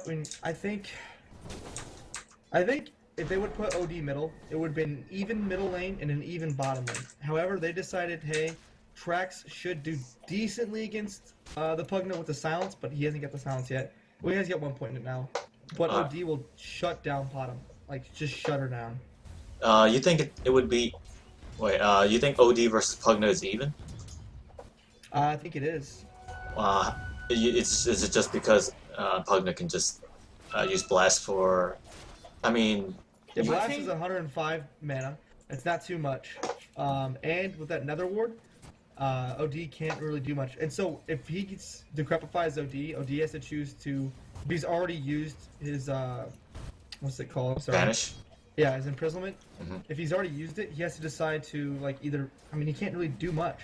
I mean, I think if they would put OD middle, it would have been an even middle lane and an even bottom lane. However, they decided, hey, Trax should do decently against the Pugna with the silence, but he hasn't got the silence yet. Well, he has got 1 point in it now. But OD will shut down bottom. Like, just shut her down. You think it would be... Wait, you think OD versus Pugna is even? I think it is. Is it just because Pugna can just use Blast for... I mean... Yeah, Blast is 105 mana. It's not too much. And with that Nether Ward, OD can't really do much. And so if he gets decrepifies OD has to choose to... If he's already used his... what's it called? Sorry. Banish? Yeah, his imprisonment. Mm-hmm. If he's already used it, he has to decide to, like, either... I mean, he can't really do much.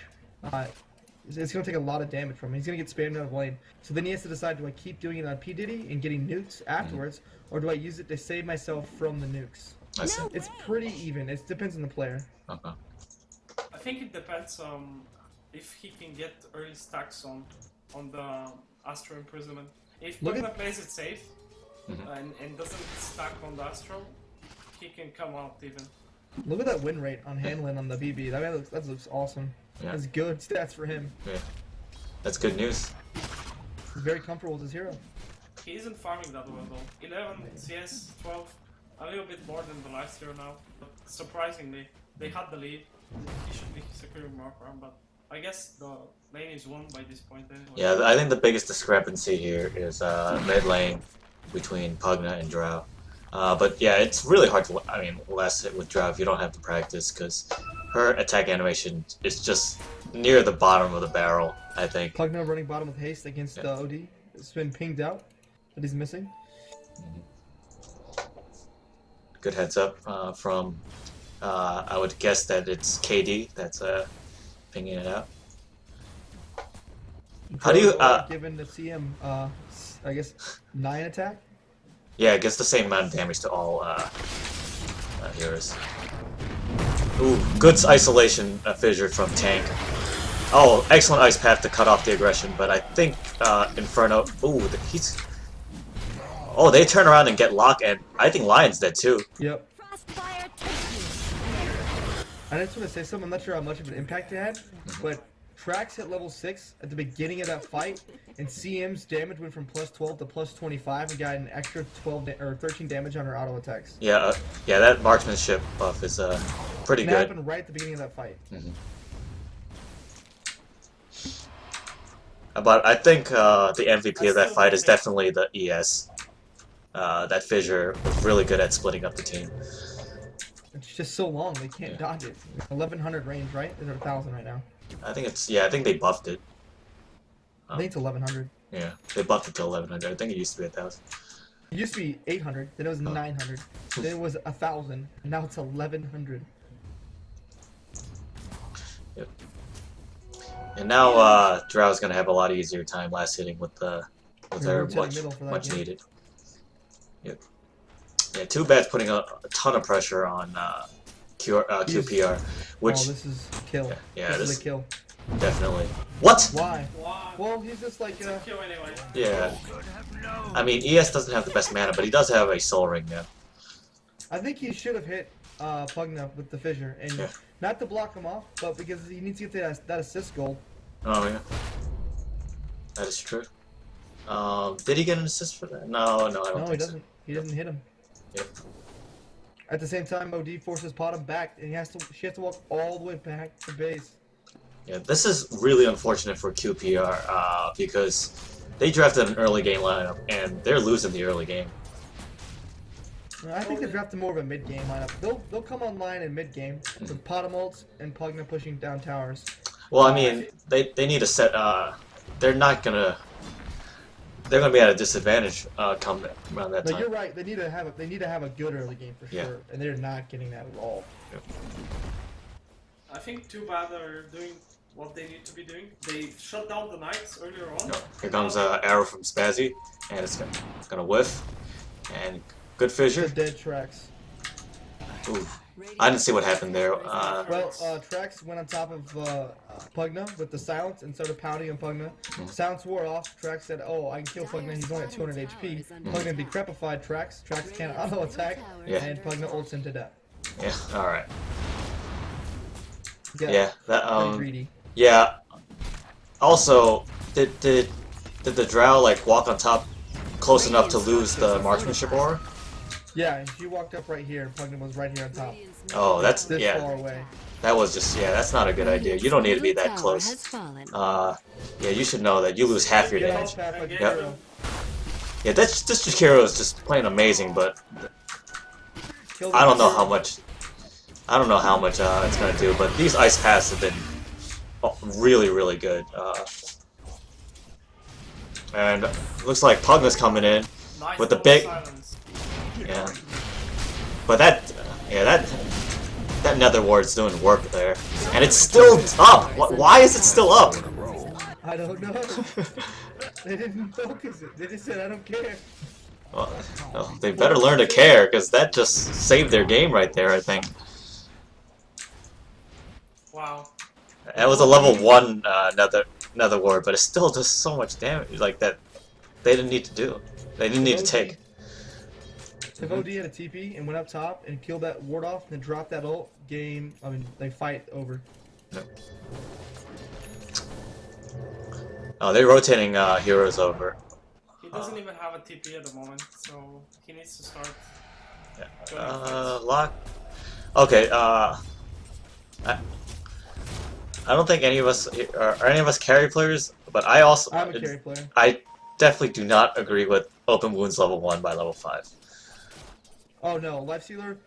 It's going to take a lot of damage from him. He's going to get spammed out of lane. So then he has to decide, do I keep doing it on P. Diddy and getting nukes afterwards, or do I use it to save myself from the nukes? I see. It's pretty even. It depends on the player. Okay. I think it depends on if he can get early stacks on the Astro Imprisonment. If Pugna plays it safe and doesn't stack on the Astro, he can come out even. Look at that win rate on Hanlon on the BB. That looks awesome. Yeah. That's good stats for him. Yeah. That's good news. He's very comfortable with his hero. He isn't farming that well though. 11 CS, 12, a little bit more than the last year now. But surprisingly, they had the lead. He should be securing more farm, but I guess the lane is won by this point anyway. Yeah, I think the biggest discrepancy here is mid lane between Pugna and Drow. But yeah, it's really hard to, I mean, last hit with Drow if you don't have to practice, because her attack animation is just near the bottom of the barrel, I think. Pugna running bottom with haste against OD. It's been pinged out that he's missing. Good heads up from, I would guess that it's KD that's pinging it out. How do you, given the CM, I guess, 9 attack? Yeah, it gets the same amount of damage to all heroes. Ooh, good isolation fissure from Tank. Oh, excellent ice path to cut off the aggression, but I think Inferno... Ooh, he's... Oh, they turn around and get lock, and I think Lion's dead too. Yep. I just want to say something, I'm not sure how much of an impact it had, but Trax hit level 6 at the beginning of that fight, and CM's damage went from plus 12 to plus 25 and got an extra 13 damage on her auto attacks. Yeah, yeah, that marksmanship buff is pretty and good. That happened right at the beginning of that fight. But I think the MVP of that fight is definitely the ES. That fissure was really good at splitting up the team. It's just so long, they can't dodge it. 1100 range, right? Is it 1000 right now? I think it's, yeah, I think they buffed it. I think it's 1100. Yeah, they buffed it to 1100. I think it used to be 1000. It used to be 800, then it was 900, then it was 1000, and now it's 1100. Yep. And now Drow's gonna have a lot easier time last hitting with her much needed. Yep. Yeah, too bad putting a ton of pressure on QPR, which... Oh, this is kill. Yeah, this is a kill. Definitely. What? Why? Well, he's just like It's a kill anyway. Yeah. I mean, ES doesn't have the best mana, but he does have a Soul Ring now. I think he should have hit Pugna with the fissure, and not to block him off, but because he needs to get that assist goal. Oh yeah, that is true. Did he get an assist for that? No, I don't think he doesn't. He doesn't hit him. Yep. At the same time, OD forces Bottom back, and she has to walk all the way back to base. Yeah, this is really unfortunate for QPR because they drafted an early game lineup and they're losing the early game. I think they drafted more of a mid game lineup. They'll come online in mid game with Bottom ults and Pugna pushing down towers. Well, I mean, they need to set. They're gonna be at a disadvantage come around that time. No, you're right. They need to have a good early game for sure, and they're not getting that at all. Yep. I think too bad they're doing what they need to be doing. They shut down the Knights earlier on. No, here comes an arrow from Spazzy, and it's gonna whiff, and good fissure. Dead Trax. Ooh, I didn't see what happened there. Well, Trax went on top of Pugna with the silence and started pounding on Pugna. Silence wore off. Trax said, "Oh, I can kill Pugna. He's only at 200 HP." Pugna decrepified Trax. Trax can't auto attack, and Pugna ults him to death. Yeah. All right. Yeah. That Pretty greedy. Yeah. Also, did the Drow like walk on top close enough to lose the marksmanship aura? Yeah, and she walked up right here. Pugna was right here on top. Oh, that's This far away. That was just that's not a good idea. You don't need to be that close. Yeah, you should know that you lose half your damage. Yep. Yeah, this Jakiro is just playing amazing, but I don't know how much. I don't know how much it's gonna do, but these ice paths have been really, really good. And looks like Pugna's coming in with the big. Yeah, but that Nether Ward's doing work there, and it's still up. Why is it still up? I don't know. They didn't focus it. They just said, "I don't care." Well, they better learn to care, because that just saved their game right there, I think. Wow. That was a level 1 Nether Ward, but it still does so much damage like that. They didn't need to do. They didn't need to take. If OD had a TP and went up top and killed that ward off and then dropped that ult, they fight over. Yep. Oh, they're rotating heroes over. He doesn't even have a TP at the moment, so he needs to start. Yeah. Lock. Okay. I don't think any of us are any of us carry players, but I'm a carry player. I definitely do not agree with open wounds level 1 by level 5. Oh no, Life Sealer,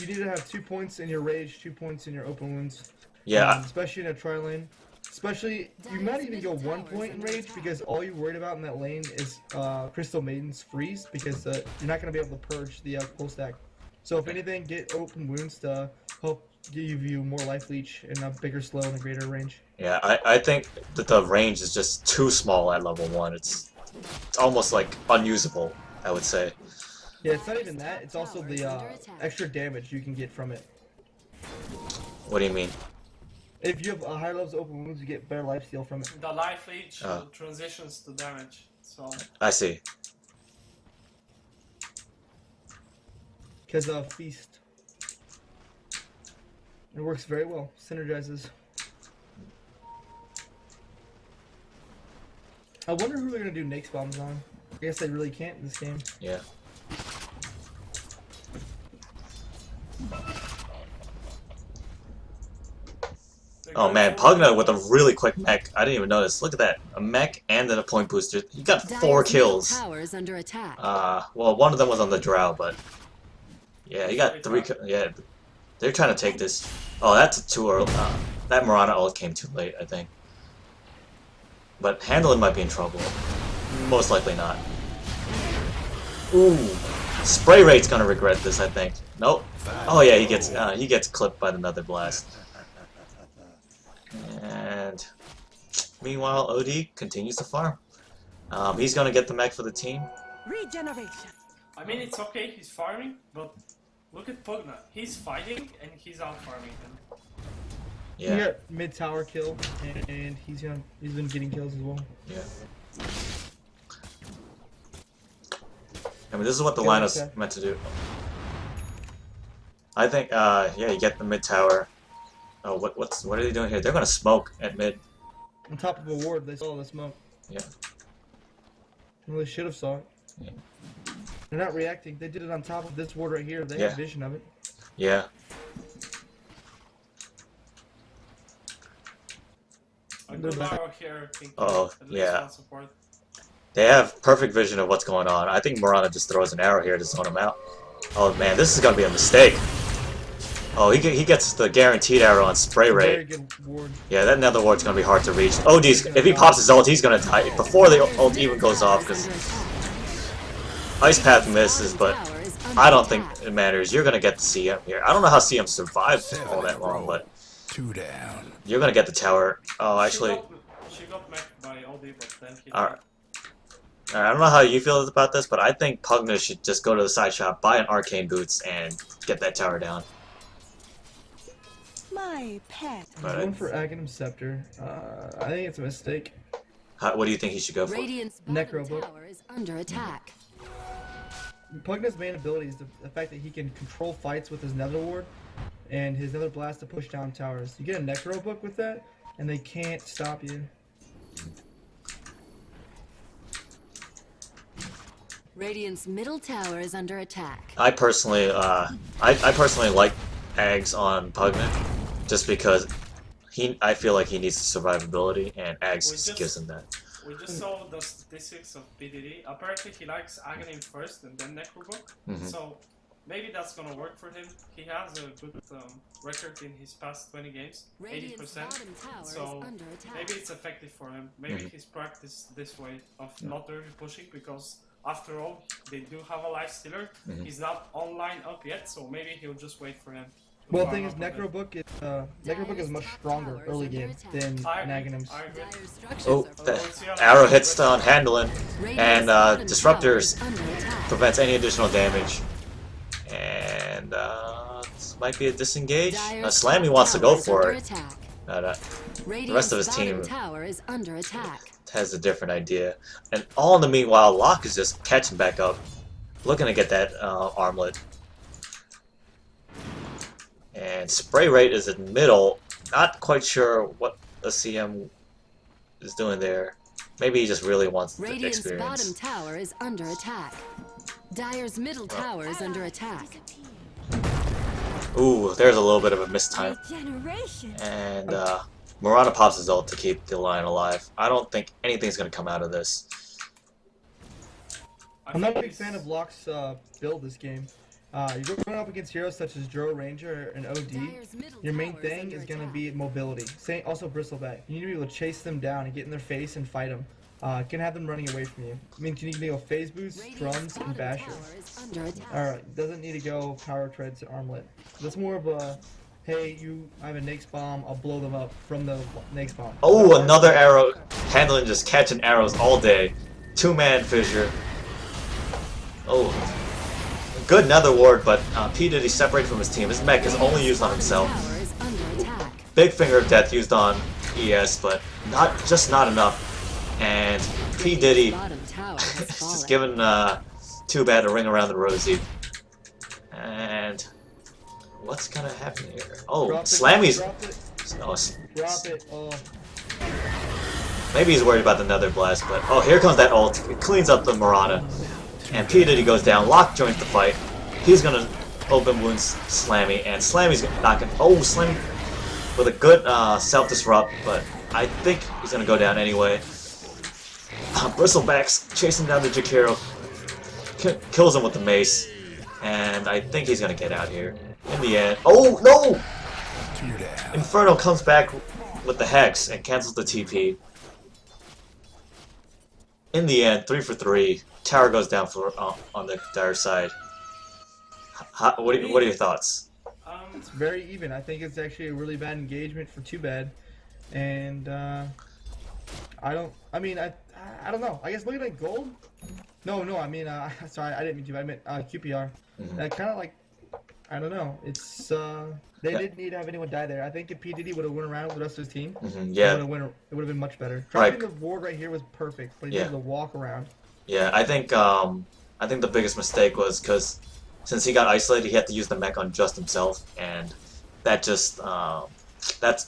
you need to have 2 points in your rage, 2 points in your open wounds. Yeah. Especially in a tri lane. Especially, you might even go 1 point in rage because all you're worried about in that lane is Crystal Maiden's freeze because you're not going to be able to purge the full stack. So if anything, get open wounds to help give you more life leech and a bigger slow and a greater range. Yeah, I think that the range is just too small at level 1. It's almost like unusable, I would say. Yeah, it's not even that. It's also the extra damage you can get from it. What do you mean? If you have higher levels of open wounds, you get better lifesteal from it. The life leech transitions to damage. So. I see. Because Feast. It works very well. Synergizes. I wonder who they're going to do Nyx bombs on. I guess they really can't in this game. Yeah. Oh man, Pugna with a really quick mech. I didn't even notice. Look at that. A mech and then a point booster. He got 4 kills. Well, one of them was on the Drow, but yeah, he got 3 kills. Yeah, they're trying to take this. Oh, that's too early. That Mirana ult came too late, I think. But Handlin might be in trouble. Most likely not. Ooh, Spray Rate's gonna regret this, I think. Nope. Oh yeah, he gets clipped by the Nether Blast. And meanwhile, OD continues to farm. He's gonna get the mech for the team. Regeneration. I mean, it's okay, he's farming, but look at Pugna. He's fighting and he's out farming him. Yeah. He got mid tower kill, and he's been getting kills as well. Yeah. I mean, this is what the line is meant to do. I think, yeah, you get the mid tower. Oh, what are they doing here? They're gonna smoke at mid. On top of a ward, they saw the smoke. Yeah. Well, they should have saw it. Yeah. They're not reacting. They did it on top of this ward right here. They have vision of it. Yeah. Here, yeah. They have perfect vision of what's going on. I think Mirana just throws an arrow here to zone him out. Oh man, this is gonna be a mistake. Oh, he gets the guaranteed arrow on Spray Rate. Very good ward. Yeah, that Nether Ward's gonna be hard to reach. OD's, if he pops his ult, he's gonna die before the ult even goes off, because Ice Path misses, but I don't think it matters. You're gonna get the CM here. I don't know how CM survived all that long, but you're gonna get the tower. Oh, actually, she got mech by OD, but then he Alright, I don't know how you feel about this, but I think Pugna should just go to the side shop, buy an Arcane Boots, and get that tower down. My pet. He's going for Aghanim Scepter. I think it's a mistake. What do you think he should go for? Radiant's Necro bottom book. tower is under attack. Pugnet's main ability is the fact that he can control fights with his Nether Ward and his Nether Blast to push down towers. You get a Necro book with that, and they can't stop you. Radiant's middle tower is under attack. I personally like Ags on Pugnet, just because I feel like he needs survivability, and Ags gives him that. We just saw the statistics of PDD. Apparently he likes Aghanim first and then Necrobook. So maybe that's gonna work for him. He has a good record in his past 20 games, 80%. So maybe it's effective for him. Maybe he's practiced this way of not early pushing, because after all, they do have a life stealer. He's not online up yet, so maybe he'll just wait for him. Well, the thing is, Necrobook is much stronger early game than Aghanim's. Oh, the arrow hits on handling, and Disruptors prevents any additional damage. And this might be a disengage. Slammy wants to go for it. The rest of his team has a different idea. And all in the meanwhile, Locke is just catching back up, looking to get that armlet. And Spray Rate is in middle. Not quite sure what the CM is doing there. Maybe he just really wants the Radiant's experience. bottom tower is under attack. Dire's middle tower is under attack. Ooh, there's a little bit of a mistime. Generation. And Murata pops his ult to keep the line alive. I don't think anything's going to come out of this. I'm not a big fan of Locke's build this game. You're going up against heroes such as Drow Ranger and OD. Your main thing is going to be mobility. Also Bristleback. You need to be able to chase them down and get in their face and fight them. Can have them running away from you. I mean, you need to go phase boost, drums, and basher. Alright, doesn't need to go power treads and armlet. That's more of a, hey, I have a Nakes bomb, I'll blow them up from the Nakes bomb. Oh, another arrow. Handling just catching arrows all day. Two-man fissure. Oh. Good Nether Ward, but P. Diddy separated from his team. His mech is only used on himself. Big Finger of Death used on ES, but not enough. And P. Diddy just giving Too Bad a ring around the rosy. And what's gonna happen here? Oh, Slammy's. Drop it. Oh. Maybe he's worried about the Nether Blast, but oh, here comes that ult. It cleans up the Murata. And P. Diddy goes down. Locke joins the fight. He's gonna open wounds Slammy, and Slammy's not gonna. Oh, Slammy with a good self-disrupt, but I think he's gonna go down anyway. Bristleback's chasing down the Jakiro, kills him with the mace, and I think he's gonna get out here. In the end, oh no! Inferno comes back with the Hex and cancels the TP. In the end, 3 for 3. Tower goes down for on the Dire side. What are your thoughts? It's very even. I think it's actually a really bad engagement for Too Bad, and I don't know. I guess looking at gold. No. I mean, sorry, I didn't mean to. I meant QPR. Kind of like, I don't know. It's they didn't need to have anyone die there. I think if P. Diddy would have went around with the rest of his team, it would have been much better. Dropping the ward right here was perfect, but he did the walk around. Yeah, I think the biggest mistake was because since he got isolated, he had to use the mech on just himself, and that just that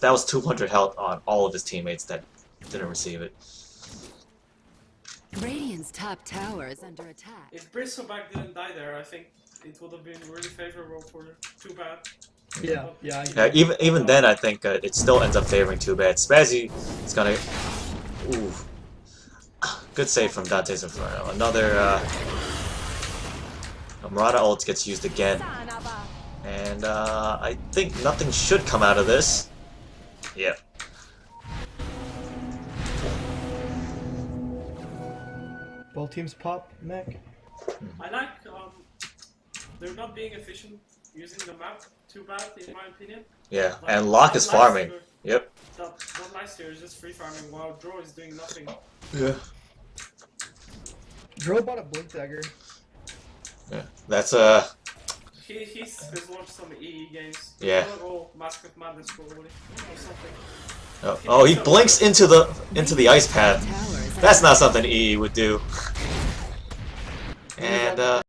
was 200 health on all of his teammates that didn't receive it. Radiant's top tower is under attack. If Bristleback didn't die there, I think it would have been really favorable for Too Bad. Yeah. Even then, I think it still ends up favoring Too Bad. Spazzy is gonna. Ooh. Good save from Dante's Inferno. Another Murata ult gets used again. And I think nothing should come out of this. Yep. Both teams pop mech. I like they're not being efficient using the map Too Bad, in my opinion. Yeah, Like, and Locke is farming. Yep. That nice here is just free farming while Draw is doing nothing. Yeah. Drow bought a Blink Dagger. Yeah, that's He's launched some EE games. Yeah. He's gonna go Mask of Madness probably or something. Oh, he blinks into the ice path. That's not something EE would do. And